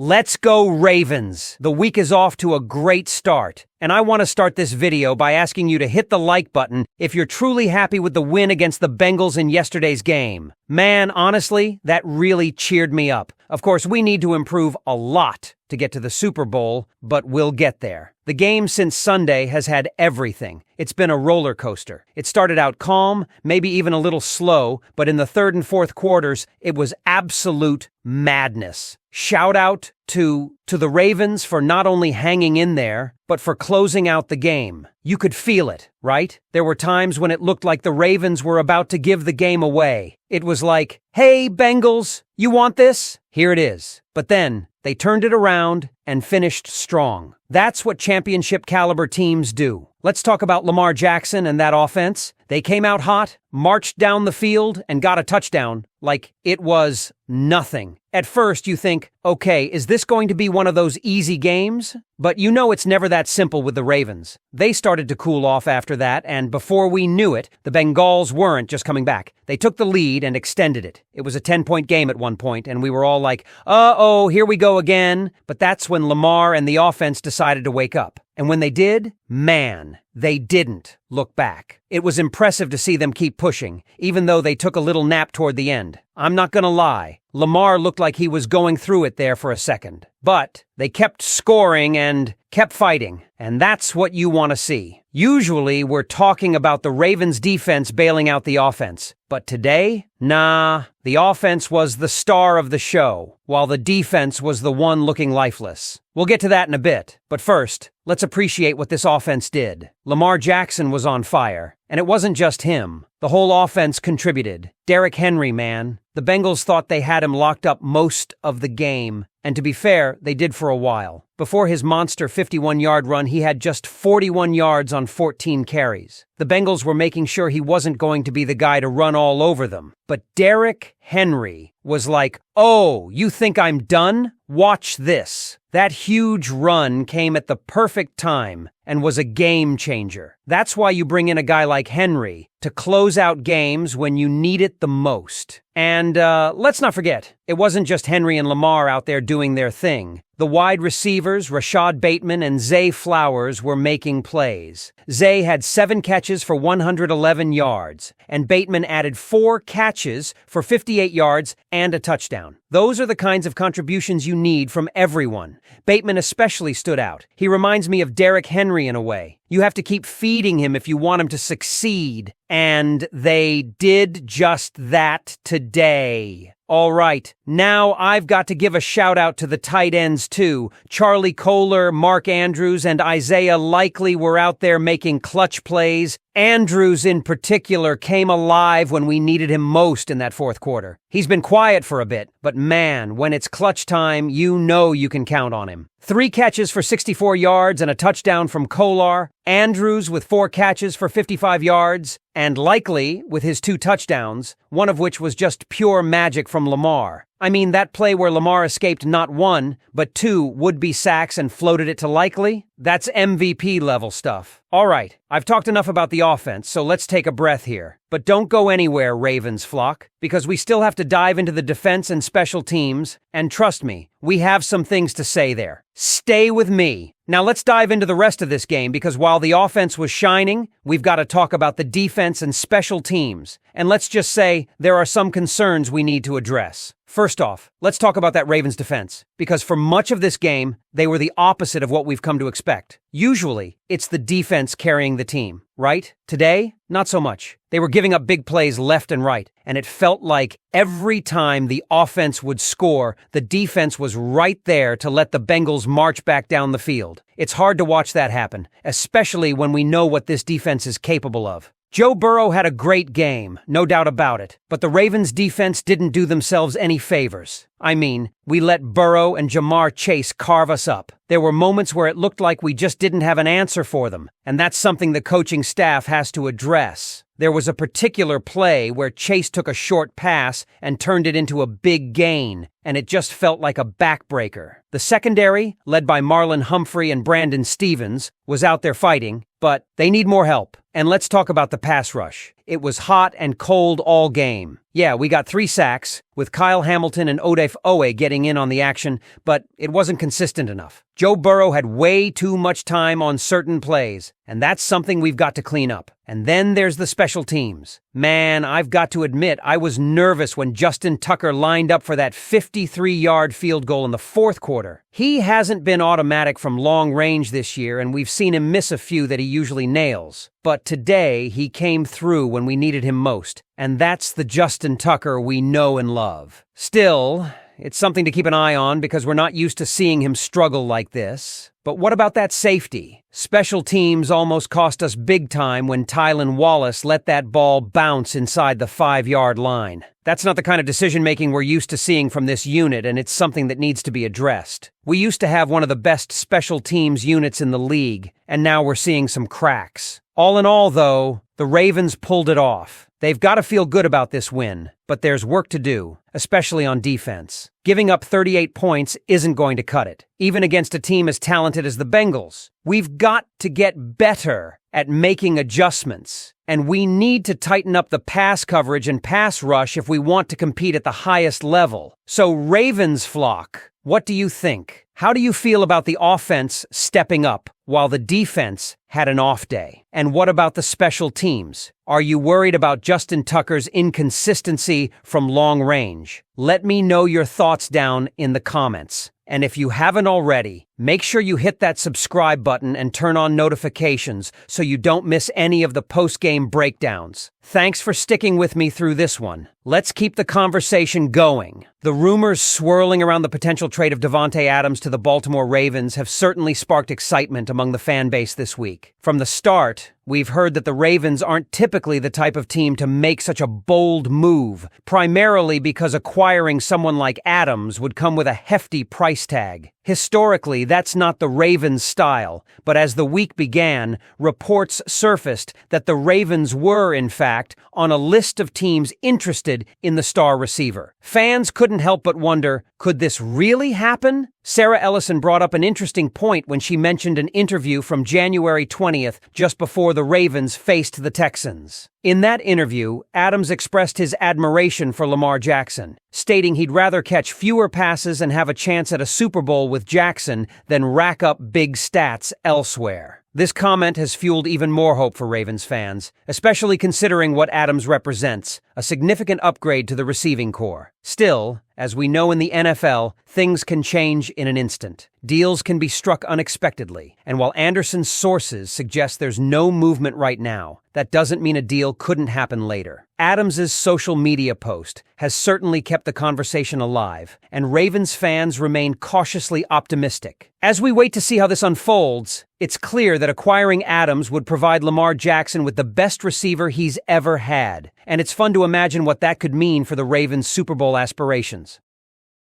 Let's go Ravens! The week is off to a great start, and I want to start this video by asking you to hit the like button if you're truly happy with the win against the Bengals in yesterday's game. Man, honestly, that really cheered me up. Of course, we need to improve a lot to get to the Super Bowl, but we'll get there. The game since Sunday has had everything. It's been a roller coaster. It started out calm, maybe even a little slow, but in the third and fourth quarters, it was absolute madness. Shout out to the Ravens for not only hanging in there, but for closing out the game. You could feel it, right? There were times when it looked like the Ravens were about to give the game away. It was like, hey, Bengals, you want this? Here it is. But then they turned it around and finished strong. That's what championship caliber teams do. Let's talk about Lamar Jackson and that offense. They came out hot, marched down the field, and got a touchdown like it was nothing. At first, you think, okay, is this going to be one of those easy games? But you know it's never that simple with the Ravens. They started to cool off after that, and before we knew it, the Bengals weren't just coming back. They took the lead and extended it. It was a 10-point game at one point, and we were all like, uh-oh, here we go again. But that's when Lamar and the offense decided to wake up. And when they did, man, they didn't look back. It was impressive to see them keep pushing, even though they took a little nap toward the end. I'm not gonna lie, Lamar looked like he was going through it there for a second. But they kept scoring and kept fighting, and that's what you want to see. Usually, we're talking about the Ravens' defense bailing out the offense. But today, nah, the offense was the star of the show, while the defense was the one looking lifeless. We'll get to that in a bit, but first, let's appreciate what this offense did. Lamar Jackson was on fire, and it wasn't just him. The whole offense contributed. Derrik Henry, man. The Bengals thought they had him locked up most of the game, and to be fair, they did for a while. Before his monster 51-yard run, he had just 41 yards on 14 carries. The Bengals were making sure he wasn't going to be the guy to run all over them. But Derrik Henry was like, oh, you think I'm done? Watch this. That huge run came at the perfect time and was a game changer. That's why you bring in a guy like Henry to close out games when you need it the most. And let's not forget, it wasn't just Henry and Lamar out there doing their thing. The wide receivers, Rashad Bateman and Zay Flowers, were making plays. Zay had 7 catches for 111 yards, and Bateman added 4 catches for 58 yards and a touchdown. Those are the kinds of contributions you need from everyone. Bateman especially stood out. He reminds me of Derrik Henry in a way. You have to keep feeding him if you want him to succeed. And they did just that today. All right, now I've got to give a shout out to the tight ends too. Charlie Kolar, Mark Andrews, and Isaiah Likely were out there making clutch plays. Andrews in particular came alive when we needed him most in that fourth quarter. He's been quiet for a bit, but man, when it's clutch time, you know you can count on him. 3 catches for 64 yards and a touchdown from Kolar. Andrews with 4 catches for 55 yards. And Likely with his 2 touchdowns, one of which was just pure magic from Lamar. I mean, that play where Lamar escaped not 1, but 2 would-be sacks and floated it to Likely? That's MVP level stuff. All right, I've talked enough about the offense, so let's take a breath here. But don't go anywhere, Ravens flock, because we still have to dive into the defense and special teams, and trust me, we have some things to say there. Stay with me. Now let's dive into the rest of this game, because while the offense was shining, we've got to talk about the defense and special teams. And let's just say there are some concerns we need to address. First off, let's talk about that Ravens defense, because for much of this game, they were the opposite of what we've come to expect. Usually, it's the defense carrying the team, right? Today, not so much. They were giving up big plays left and right, and it felt like every time the offense would score, the defense was right there to let the Bengals march back down the field. It's hard to watch that happen, especially when we know what this defense is capable of. Joe Burrow had a great game, no doubt about it, but the Ravens' defense didn't do themselves any favors. I mean, we let Burrow and Jamar Chase carve us up. There were moments where it looked like we just didn't have an answer for them, and that's something the coaching staff has to address. There was a particular play where Chase took a short pass and turned it into a big gain, and it just felt like a backbreaker. The secondary, led by Marlon Humphrey and Brandon Stevens, was out there fighting, but they need more help. And let's talk about the pass rush. It was hot and cold all game. Yeah, we got 3 sacks, with Kyle Hamilton and Odafe Owe getting in on the action, but it wasn't consistent enough. Joe Burrow had way too much time on certain plays, and that's something we've got to clean up. And then there's the special teams. Man, I've got to admit, I was nervous when Justin Tucker lined up for that 53-yard field goal in the fourth quarter. He hasn't been automatic from long range this year, and we've seen him miss a few that he usually nails. But today, he came through when we needed him most, and that's the Justin Tucker we know and love. Still, it's something to keep an eye on because we're not used to seeing him struggle like this. But what about that safety? Special teams almost cost us big time when Tylan Wallace let that ball bounce inside the 5-yard line. That's not the kind of decision-making we're used to seeing from this unit, and it's something that needs to be addressed. We used to have one of the best special teams units in the league, and now we're seeing some cracks. All in all, though, the Ravens pulled it off. They've got to feel good about this win, but there's work to do, especially on defense. Giving up 38 points isn't going to cut it, even against a team as talented as the Bengals. We've got to get better at making adjustments, and we need to tighten up the pass coverage and pass rush if we want to compete at the highest level. So, Ravens flock, what do you think? How do you feel about the offense stepping up while the defense had an off day? And what about the special teams? Are you worried about Justin Tucker's inconsistency from long range? Let me know your thoughts down in the comments. And if you haven't already, make sure you hit that subscribe button and turn on notifications so you don't miss any of the post-game breakdowns. Thanks for sticking with me through this one. Let's keep the conversation going. The rumors swirling around the potential trade of Davante Adams to the Baltimore Ravens have certainly sparked excitement among the fan base this week. From the start, we've heard that the Ravens aren't typically the type of team to make such a bold move, primarily because acquiring someone like Adams would come with a hefty price tag. Historically, that's not the Ravens' style, but as the week began, reports surfaced that the Ravens were, in fact, on a list of teams interested in the star receiver. Fans couldn't help but wonder, could this really happen? Sarah Ellison brought up an interesting point when she mentioned an interview from January 20th, just before the Ravens faced the Texans. In that interview, Adams expressed his admiration for Lamar Jackson, stating he'd rather catch fewer passes and have a chance at a Super Bowl with Jackson than rack up big stats elsewhere. This comment has fueled even more hope for Ravens fans, especially considering what Adams represents, a significant upgrade to the receiving corps. Still, as we know in the NFL, things can change in an instant. Deals can be struck unexpectedly, and while Anderson's sources suggest there's no movement right now, that doesn't mean a deal couldn't happen later. Adams's social media post has certainly kept the conversation alive, and Ravens fans remain cautiously optimistic. As we wait to see how this unfolds, it's clear that acquiring Adams would provide Lamar Jackson with the best receiver he's ever had, and it's fun to imagine what that could mean for the Ravens' Super Bowl aspirations.